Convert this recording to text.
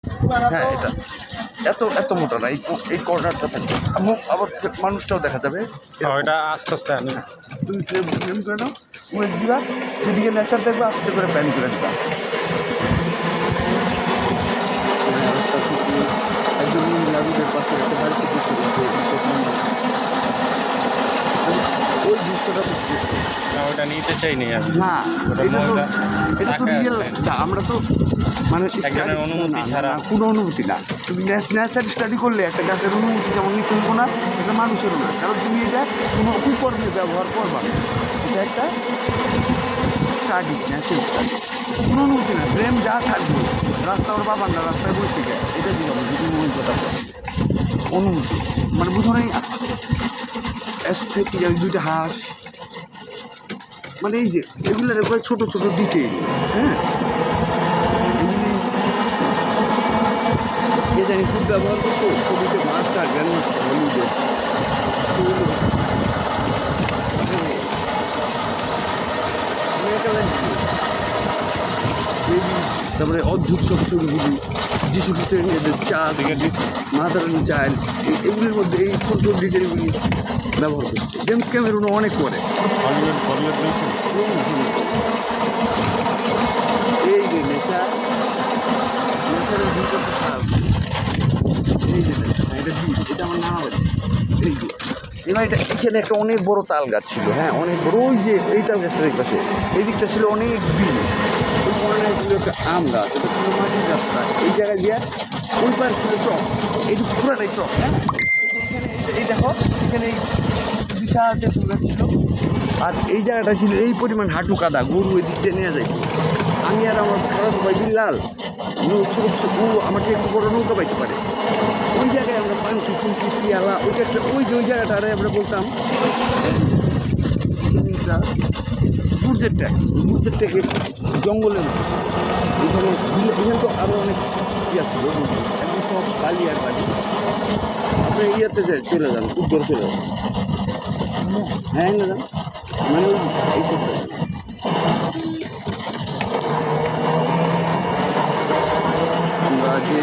হ্যাঁ, এটা এত এত মোটা না, এই কর্নারটা থাকবে। আবার মানুষটাও দেখা যাবে। ওইটা আস্তে আস্তে আনি। তুমি ফ্রেম করে নাও, ওয়েস দিবা, যেদিকে নেচার দেখবে আস্তে করে প্যান করে দিবা। একদম লাগুদের পাশে একটা বাড়িতে বসে রয়েছে, ওই দৃশ্যটা বুঝতে। না, ওটা নিতে চাইনি আমি। না, এটা তো রিয়েল না, আমরা তো মানে একজনের অনুমতি ছাড়া কোনো অনুমতি না। তুমি নেচার স্টাডি করলে একটা গাছের অনুমতি যেমন নিতে হবো না, এটা মানুষেরও না, কারণ তুমি এটা কোনো কুকর্মে ব্যবহার করবা না। এটা একটা স্টাডি, ন্যাচার স্টাডি, কোনো অনুমতি না। প্রেম যা থাকবে, রাস্তা ওর বাবার না, রাস্তায় বসে থেকে এটা দিকে হবে যদি মূল কথা বলে অনুমতি, মানে বুঝো নাই অ্যাস্থেটিক। দুইটা হাঁস, মানে এই যে এগুলোর একবার ছোটো ছোটো ডিটেইল, হ্যাঁ, এ জানি খুব ব্যবহার করতো ছবিতে মাস্টার গ্র্যান্ড মাস্টার হলিউডে। তারপরে অদ্ভুত সব ছবিগুলি, যিশু খ্রিস্টের মেয়েদের চাঁদ, মাদারানি চাইল্ড, এগুলির মধ্যে এই ছোট ছোট ডিটেলগুলি ব্যবহার করছে। জেমস ক্যামেরুনও অনেক করে। এই যে নেচার, নেচারের ভিতরে খারাপ, এই যে এটা দ্বীপ, এটা আমার নাম আছে। এই যে এবার এটা এখানে একটা অনেক বড় তাল গাছ ছিল, হ্যাঁ অনেক বড়, ওই যে এই তাল গাছটার এই পাশে এই দিকটা ছিল অনেক বিল, ওই কোনায় ছিল একটা আম গাছ, এটা ছিল মাটির রাস্তা, এই জায়গায় গিয়া ওই পার ছিল চক, এইটুকু পুরাটাই চক, হ্যাঁ। এখানে এই দেখো, এখানে এই বিশাল তেঁতুল গাছ ছিল, আর এই জায়গাটা ছিল এই পরিমাণ হাঁটু কাদা, গরু ওই দিক দিয়ে নিয়ে যায়। আমি আর আমার খারাপ ভাই লাল ছোট ছোট, ও আমাকে একটু বড় নৌকা পাইতে পারে, ওই জায়গায় আমরা পানকি চুমকি পিয়ালা, ওইটা একটা ওই যে ওই জায়গাটারে আমরা বলতাম গুর্জের ট্যাগ, গুর্জের ট্যাগে জঙ্গলের মধ্যে এখানে, এখানে তো আরও অনেক ইয়া ছিল, এখন সব বালি আর বালি। আপনি ইয়াতে চলে যান, উত্তর চলে যান, হ্যাঁ না যান, মানে এই সবটা আমরা যে